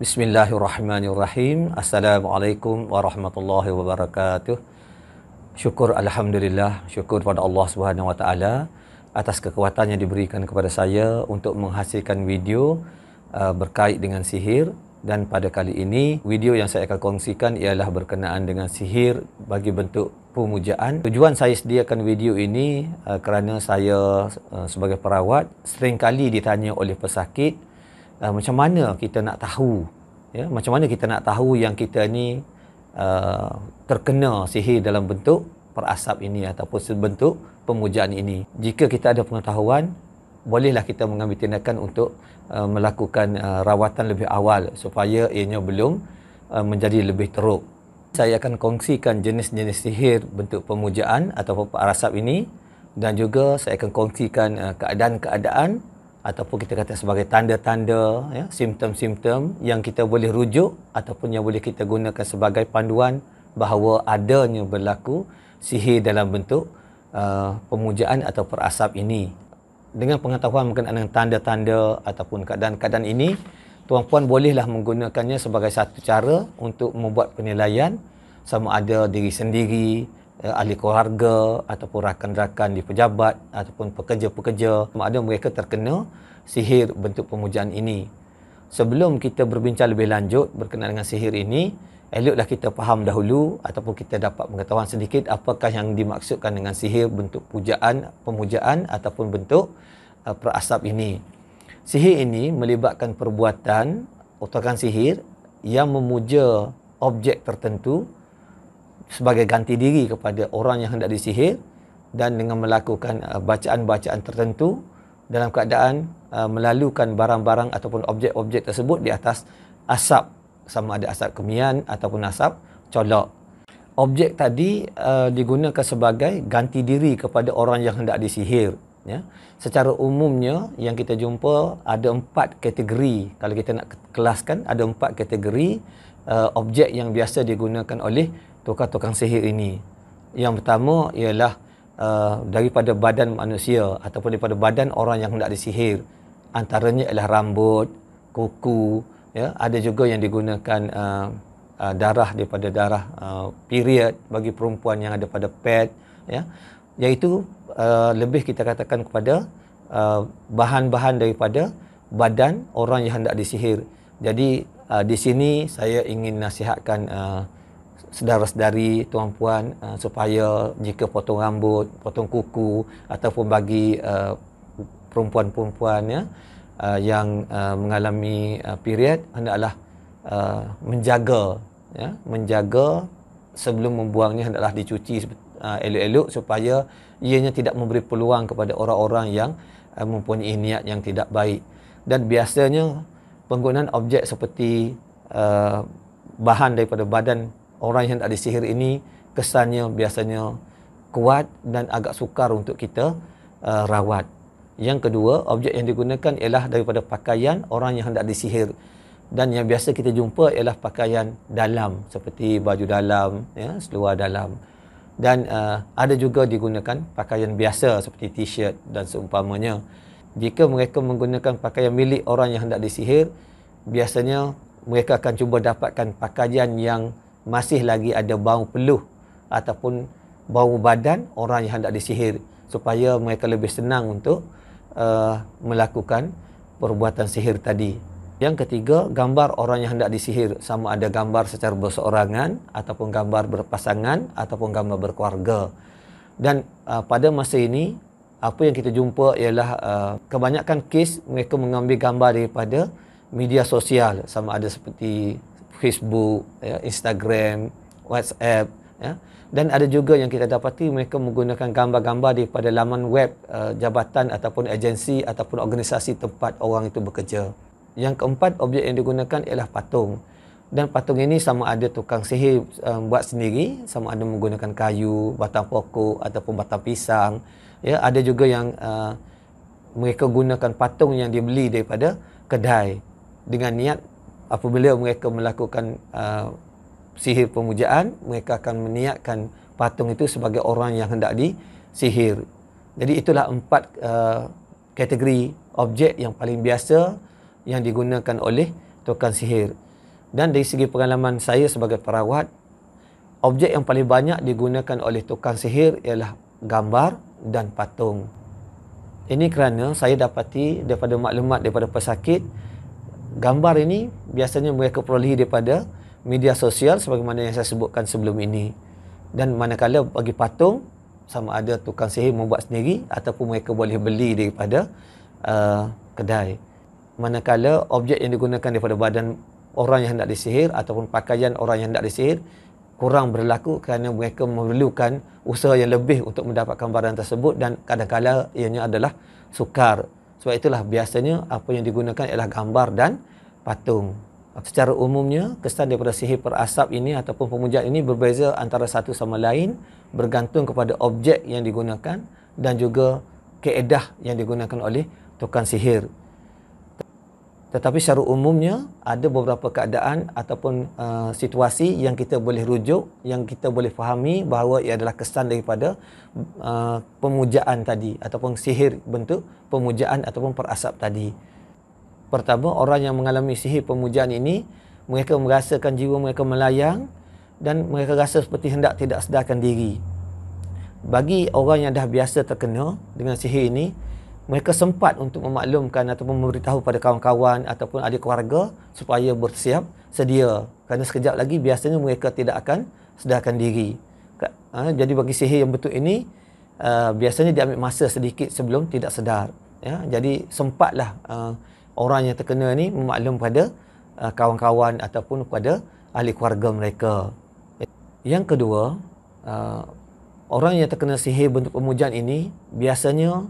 Bismillahirrahmanirrahim. Assalamualaikum warahmatullahi wabarakatuh. Syukur Alhamdulillah, syukur pada Allah Subhanahu Wa Taala atas kekuatan yang diberikan kepada saya untuk menghasilkan video berkait dengan sihir. Dan pada kali ini, video yang saya akan kongsikan ialah berkenaan dengan sihir bagi bentuk pemujaan. Tujuan saya sediakan video ini kerana saya sebagai perawat seringkali ditanya oleh pesakit, macam mana kita nak tahu, ya, macam mana kita nak tahu yang kita ni terkena sihir dalam bentuk perasap ini ataupun sebentuk pemujaan ini. Jika kita ada pengetahuan, bolehlah kita mengambil tindakan untuk melakukan rawatan lebih awal supaya ianya belum menjadi lebih teruk. Saya akan kongsikan jenis-jenis sihir bentuk pemujaan ataupun perasap ini, dan juga saya akan kongsikan keadaan-keadaan ataupun kita kata sebagai tanda-tanda, ya, simptom-simptom yang kita boleh rujuk ataupun yang boleh kita gunakan sebagai panduan bahawa adanya berlaku sihir dalam bentuk pemujaan atau perasap ini. Dengan pengetahuan berkenaan dengan tanda-tanda ataupun keadaan-keadaan ini, tuan-puan bolehlah menggunakannya sebagai satu cara untuk membuat penilaian sama ada diri sendiri, ahli keluarga ataupun rakan-rakan di pejabat ataupun pekerja-pekerja, sama ada mereka terkena sihir bentuk pemujaan ini. Sebelum kita berbincang lebih lanjut berkenaan dengan sihir ini, eloklah kita faham dahulu ataupun kita dapat pengetahuan sedikit apakah yang dimaksudkan dengan sihir bentuk pemujaan ataupun bentuk perasap ini. Sihir ini melibatkan perbuatan otokan sihir yang memuja objek tertentu sebagai ganti diri kepada orang yang hendak disihir, dan dengan melakukan bacaan-bacaan tertentu dalam keadaan melalukan barang-barang ataupun objek-objek tersebut di atas asap, sama ada asap kemian ataupun asap colok. Objek tadi digunakan sebagai ganti diri kepada orang yang hendak disihir, ya. Secara umumnya yang kita jumpa ada 4 kategori. Kalau kita nak kelaskan, ada 4 kategori objek yang biasa digunakan oleh tukang-tukang sihir ini. Yang pertama ialah daripada badan manusia ataupun daripada badan orang yang hendak disihir. Antaranya ialah rambut, kuku, ya. Ada juga yang digunakan darah daripada darah period bagi perempuan yang ada pada pad, ya. Iaitu lebih kita katakan kepada bahan-bahan daripada badan orang yang hendak disihir. Jadi di sini saya ingin nasihatkan saudara-saudari, tuan-puan, supaya jika potong rambut, potong kuku ataupun bagi perempuan-perempuan, ya, yang mengalami period, hendaklah menjaga, ya, menjaga sebelum membuangnya, hendaklah dicuci elok-elok supaya ianya tidak memberi peluang kepada orang-orang yang mempunyai niat yang tidak baik. Dan biasanya penggunaan objek seperti bahan daripada badan orang yang hendak disihir ini kesannya biasanya kuat dan agak sukar untuk kita rawat. Yang kedua, objek yang digunakan ialah daripada pakaian orang yang hendak disihir, dan yang biasa kita jumpa ialah pakaian dalam seperti baju dalam, ya, seluar dalam. Dan ada juga digunakan pakaian biasa seperti t-shirt dan seumpamanya. Jika mereka menggunakan pakaian milik orang yang hendak disihir, biasanya mereka akan cuba dapatkan pakaian yang masih lagi ada bau peluh ataupun bau badan orang yang hendak disihir, supaya mereka lebih senang untuk melakukan perbuatan sihir tadi. Yang ketiga, gambar orang yang hendak disihir, sama ada gambar secara berseorangan ataupun gambar berpasangan ataupun gambar berkeluarga. Dan pada masa ini apa yang kita jumpa ialah kebanyakan kes mereka mengambil gambar daripada media sosial, sama ada seperti Facebook, ya, Instagram, WhatsApp, ya. Dan ada juga yang kita dapati mereka menggunakan gambar-gambar daripada laman web jabatan ataupun agensi ataupun organisasi tempat orang itu bekerja. Yang keempat, objek yang digunakan ialah patung. Dan patung ini sama ada tukang sihir buat sendiri, sama ada menggunakan kayu, batang pokok ataupun batang pisang. Ya, ada juga yang mereka gunakan patung yang dibeli daripada kedai dengan niat apabila mereka melakukan sihir pemujaan, mereka akan meniatkan patung itu sebagai orang yang hendak disihir. Jadi itulah 4 kategori objek yang paling biasa yang digunakan oleh tukang sihir. Dan dari segi pengalaman saya sebagai perawat, objek yang paling banyak digunakan oleh tukang sihir ialah gambar dan patung. Ini kerana saya dapati daripada maklumat daripada pesakit, gambar ini biasanya mereka perolehi daripada media sosial sebagaimana yang saya sebutkan sebelum ini. Dan manakala bagi patung, sama ada tukang sihir membuat sendiri ataupun mereka boleh beli daripada kedai. Manakala objek yang digunakan daripada badan orang yang hendak disihir ataupun pakaian orang yang hendak disihir kurang berlaku kerana mereka memerlukan usaha yang lebih untuk mendapatkan barang tersebut dan kadang-kadang ianya adalah sukar. Sebab itulah biasanya apa yang digunakan ialah gambar dan patung. Secara umumnya, kesan daripada sihir perasap ini ataupun pemujaan ini berbeza antara satu sama lain bergantung kepada objek yang digunakan dan juga kaedah yang digunakan oleh tukang sihir. Tetapi secara umumnya ada beberapa keadaan ataupun situasi yang kita boleh rujuk, yang kita boleh fahami bahawa ia adalah kesan daripada pemujaan tadi ataupun sihir bentuk pemujaan ataupun perasap tadi. Pertama, orang yang mengalami sihir pemujaan ini, mereka merasakan jiwa mereka melayang dan mereka rasa seperti hendak tidak sedarkan diri. Bagi orang yang dah biasa terkena dengan sihir ini, mereka sempat untuk memaklumkan ataupun memberitahu pada kawan-kawan ataupun ahli keluarga supaya bersiap sedia. Kerana sekejap lagi biasanya mereka tidak akan sedarkan diri. Jadi bagi sihir yang betul ini, biasanya diambil masa sedikit sebelum tidak sedar. Ya, jadi sempatlah orang yang terkena ini memaklum pada kawan-kawan ataupun kepada ahli keluarga mereka. Yang kedua, orang yang terkena sihir bentuk pemujaan ini biasanya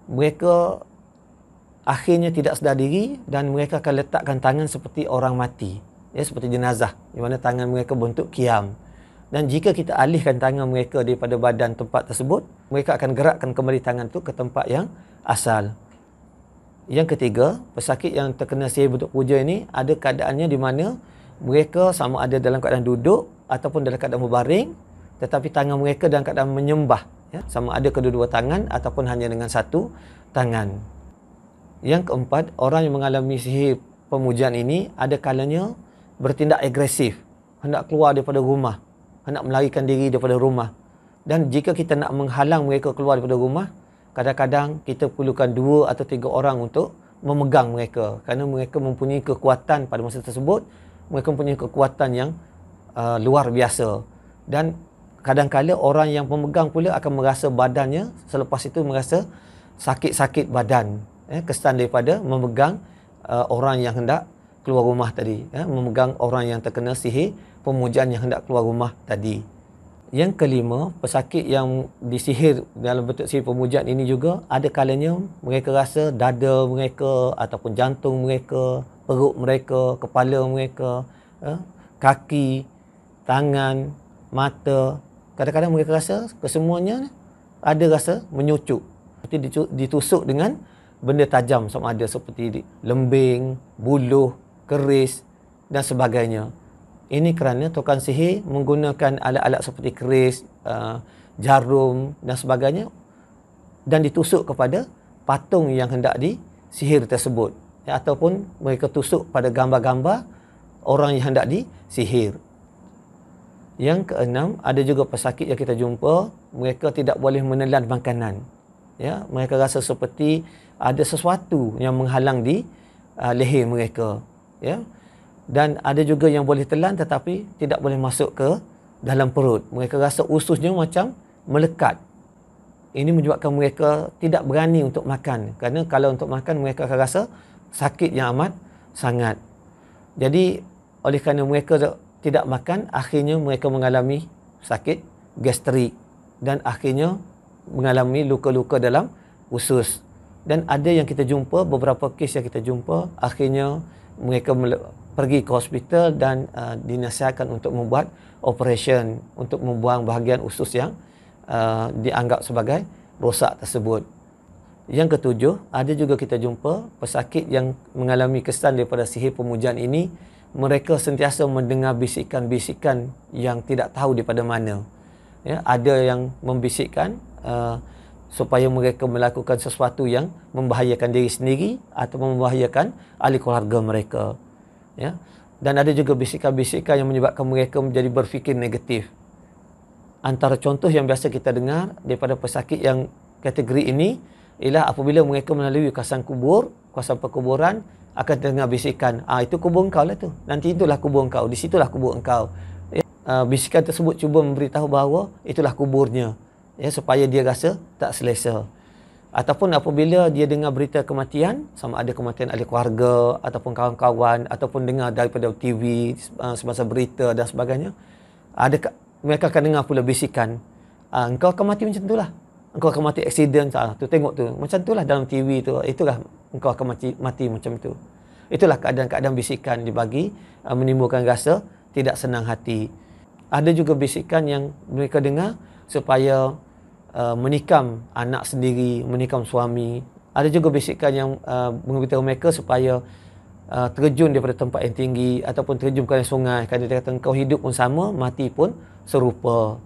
mereka akhirnya tidak sedar diri dan mereka akan letakkan tangan seperti orang mati, ya, seperti jenazah, di mana tangan mereka bentuk kiam. Dan jika kita alihkan tangan mereka daripada badan tempat tersebut, mereka akan gerakkan kembali tangan itu ke tempat yang asal. Yang ketiga, pesakit yang terkena sihir bentuk puja ini ada keadaannya di mana mereka sama ada dalam keadaan duduk ataupun dalam keadaan berbaring, tetapi tangan mereka dalam keadaan menyembah. Ya, sama ada kedua-dua tangan ataupun hanya dengan satu tangan. Yang keempat, orang yang mengalami sihir pemujaan ini ada kalanya bertindak agresif, hendak keluar daripada rumah, hendak melarikan diri daripada rumah. Dan jika kita nak menghalang mereka keluar daripada rumah, kadang-kadang kita perlukan 2 atau 3 orang untuk memegang mereka kerana mereka mempunyai kekuatan pada masa tersebut, mereka mempunyai kekuatan yang luar biasa. Dan kadang-kadang orang yang pemegang pula akan merasa badannya selepas itu merasa sakit-sakit badan. Kesan daripada memegang orang yang hendak keluar rumah tadi. Memegang orang yang terkena sihir pemujaan yang hendak keluar rumah tadi. Yang kelima, pesakit yang disihir dalam bentuk sihir pemujaan ini juga ada kalanya mereka rasa dada mereka ataupun jantung mereka, perut mereka, kepala mereka, kaki, tangan, mata, kadang-kadang mereka rasa kesemuanya ada rasa menyucuk. Seperti ditusuk dengan benda tajam, sama ada seperti lembing, buluh, keris dan sebagainya. Ini kerana tukang sihir menggunakan alat-alat seperti keris, jarum dan sebagainya dan ditusuk kepada patung yang hendak disihir tersebut. Ataupun mereka tusuk pada gambar-gambar orang yang hendak disihir. Yang keenam, ada juga pesakit yang kita jumpa, mereka tidak boleh menelan makanan. Ya, mereka rasa seperti ada sesuatu yang menghalang di leher mereka. Ya. Dan ada juga yang boleh telan tetapi tidak boleh masuk ke dalam perut. Mereka rasa ususnya macam melekat. Ini menyebabkan mereka tidak berani untuk makan. Kerana kalau untuk makan mereka akan rasa sakit yang amat sangat. Jadi oleh kerana mereka tidak makan, akhirnya mereka mengalami sakit gastrik dan akhirnya mengalami luka-luka dalam usus. Dan ada yang kita jumpa, beberapa kes yang kita jumpa, akhirnya mereka pergi ke hospital dan dinasihatkan untuk membuat operation untuk membuang bahagian usus yang dianggap sebagai rosak tersebut. Yang ketujuh, ada juga kita jumpa pesakit yang mengalami kesan daripada sihir pemujaan ini. Mereka sentiasa mendengar bisikan-bisikan yang tidak tahu daripada mana. Ya, ada yang membisikkan supaya mereka melakukan sesuatu yang membahayakan diri sendiri atau membahayakan ahli keluarga mereka. Ya. Dan ada juga bisikan-bisikan yang menyebabkan mereka menjadi berfikir negatif. Antara contoh yang biasa kita dengar daripada pesakit yang kategori ini ialah apabila mereka melalui kawasan kubur, kawasan perkuburan, akan dengar bisikan, itu kubur engkau lah tu, nanti itulah kubur engkau, di situlah kubur engkau. Bisikan tersebut cuba memberitahu bahawa itulah kuburnya, supaya dia rasa tak selesa. Ataupun apabila dia dengar berita kematian, sama ada kematian ahli keluarga ataupun kawan-kawan, ataupun dengar daripada TV semasa berita dan sebagainya, mereka akan dengar pula bisikan, engkau akan mati macam itulah, engkau akan mati aksiden, tu tengok tu, macam itulah dalam TV tu, itulah engkau akan mati macam itu. Itulah keadaan-keadaan bisikan dibagi, menimbulkan rasa tidak senang hati. Ada juga bisikan yang mereka dengar supaya menikam anak sendiri, menikam suami. Ada juga bisikan yang memberitahu mereka supaya terjun daripada tempat yang tinggi ataupun terjun ke sungai, kerana dia kata engkau hidup pun sama, mati pun serupa.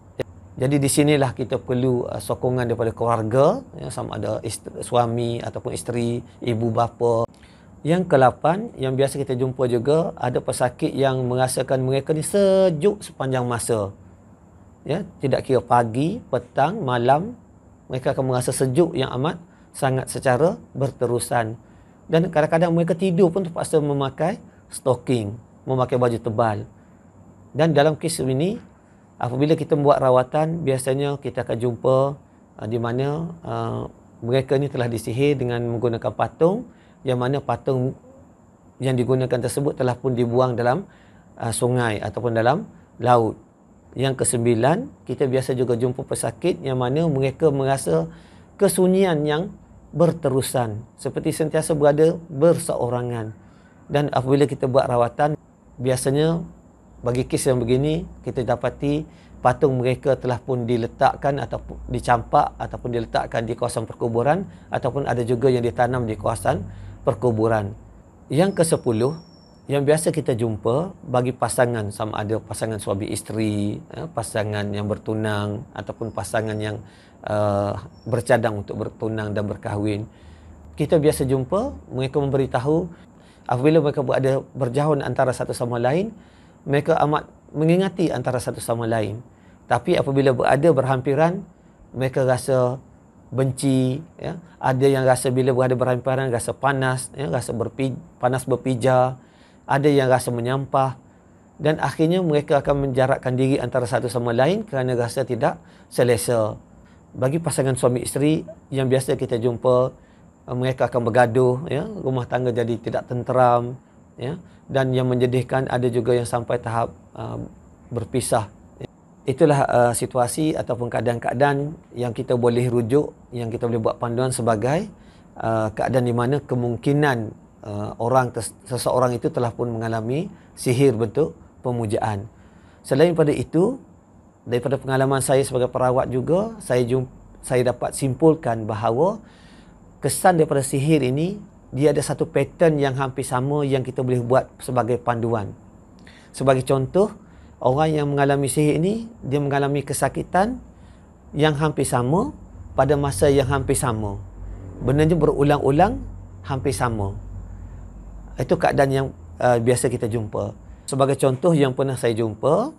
Jadi di sinilah kita perlu sokongan daripada keluarga, sama ada suami ataupun isteri, ibu bapa. Yang ke-8 yang biasa kita jumpa juga, ada pesakit yang merasakan mereka ni sejuk sepanjang masa. Tidak kira pagi, petang, malam, mereka akan merasa sejuk yang amat sangat secara berterusan. Dan kadang-kadang mereka tidur pun terpaksa memakai stocking, memakai baju tebal. Dan dalam kes ini, apabila kita buat rawatan, biasanya kita akan jumpa di mana mereka ni telah disihir dengan menggunakan patung, yang mana patung yang digunakan tersebut telah pun dibuang dalam sungai ataupun dalam laut. Yang ke-9, kita biasa juga jumpa pesakit yang mana mereka merasa kesunyian yang berterusan, seperti sentiasa berada berseorangan. Dan apabila kita buat rawatan, biasanya bagi kes yang begini, kita dapati patung mereka telah pun diletakkan ataupun dicampak ataupun diletakkan di kawasan perkuburan, ataupun ada juga yang ditanam di kawasan perkuburan. Yang ke-10 yang biasa kita jumpa bagi pasangan, sama ada pasangan suami isteri, pasangan yang bertunang ataupun pasangan yang bercadang untuk bertunang dan berkahwin. Kita biasa jumpa mereka memberitahu apabila mereka berada berjauhan antara satu sama lain, mereka amat mengingati antara satu sama lain. Tapi apabila berada berhampiran, mereka rasa benci. Ada yang rasa bila berada berhampiran rasa panas, rasa panas berpijar. Ada yang rasa menyampah. Dan akhirnya mereka akan menjarakkan diri antara satu sama lain kerana rasa tidak selesa. Bagi pasangan suami isteri yang biasa kita jumpa, mereka akan bergaduh, rumah tangga jadi tidak tenteram, dan yang menyedihkan ada juga yang sampai tahap berpisah. Itulah situasi ataupun keadaan-keadaan yang kita boleh rujuk, yang kita boleh buat panduan sebagai keadaan di mana kemungkinan seseorang itu telah pun mengalami sihir bentuk pemujaan. Selain pada itu, daripada pengalaman saya sebagai perawat juga, saya dapat simpulkan bahawa kesan daripada sihir ini, dia ada satu pattern yang hampir sama yang kita boleh buat sebagai panduan. Sebagai contoh, orang yang mengalami sihir ini, dia mengalami kesakitan yang hampir sama pada masa yang hampir sama. Benarnya berulang-ulang hampir sama. Itu keadaan yang biasa kita jumpa. Sebagai contoh yang pernah saya jumpa,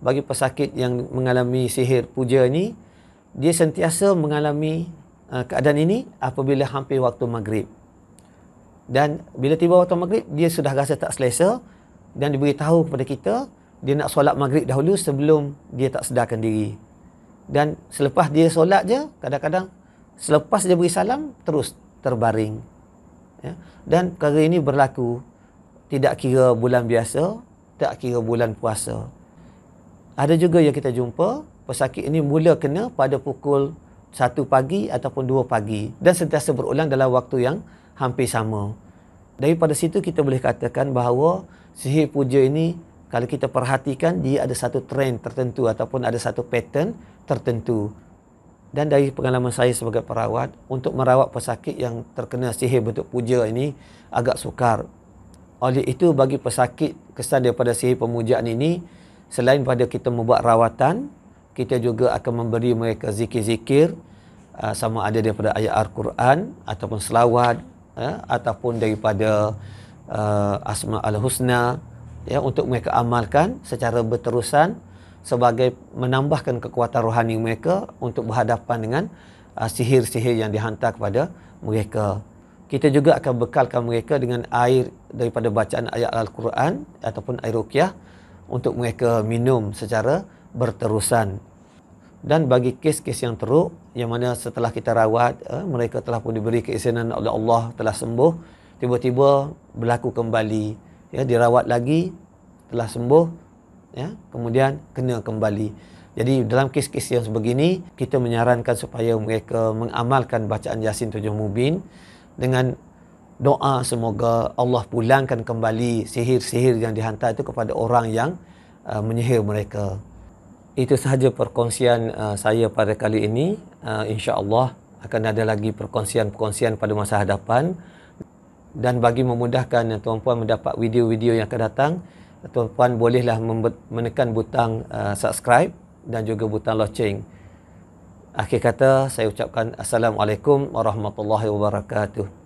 bagi pesakit yang mengalami sihir puja ini, dia sentiasa mengalami keadaan ini apabila hampir waktu maghrib. Dan bila tiba waktu maghrib, dia sudah rasa tak selesa dan diberitahu kepada kita, dia nak solat maghrib dahulu sebelum dia tak sedarkan diri. Dan selepas dia solat je, kadang-kadang selepas dia beri salam, terus terbaring. Dan perkara ini berlaku tidak kira bulan biasa, tak kira bulan puasa. Ada juga yang kita jumpa, pesakit ini mula kena pada pukul 1 pagi ataupun 2 pagi dan sentiasa berulang dalam waktu yang hampir sama. Daripada situ kita boleh katakan bahawa sihir puja ini, kalau kita perhatikan, dia ada satu trend tertentu ataupun ada satu pattern tertentu. Dan dari pengalaman saya sebagai perawat, untuk merawat pesakit yang terkena sihir bentuk puja ini agak sukar. Oleh itu, bagi pesakit, kesan daripada sihir pemujaan ini, selain pada kita membuat rawatan, kita juga akan memberi mereka zikir-zikir, sama ada daripada ayat Al-Quran ataupun selawat, ataupun daripada Asma' al-Husna, ya, untuk mereka amalkan secara berterusan sebagai menambahkan kekuatan rohani mereka untuk berhadapan dengan sihir-sihir yang dihantar kepada mereka. Kita juga akan bekalkan mereka dengan air daripada bacaan ayat Al-Quran ataupun air ruqyah untuk mereka minum secara berterusan. Dan bagi kes-kes yang teruk, yang mana setelah kita rawat, mereka telah pun diberi keizinan oleh Allah, telah sembuh, tiba-tiba berlaku kembali, ya, dirawat lagi, telah sembuh, ya, kemudian kena kembali. Jadi dalam kes-kes yang sebegini, kita menyarankan supaya mereka mengamalkan bacaan Yasin 7 Mubin dengan doa semoga Allah pulangkan kembali sihir-sihir yang dihantar itu kepada orang yang menyihir mereka. Itu sahaja perkongsian saya pada kali ini. InsyaAllah akan ada lagi perkongsian-perkongsian pada masa hadapan. Dan bagi memudahkan tuan-puan mendapat video-video yang akan datang, tuan-puan bolehlah menekan butang subscribe dan juga butang loceng. Akhir kata, saya ucapkan Assalamualaikum warahmatullahi wabarakatuh.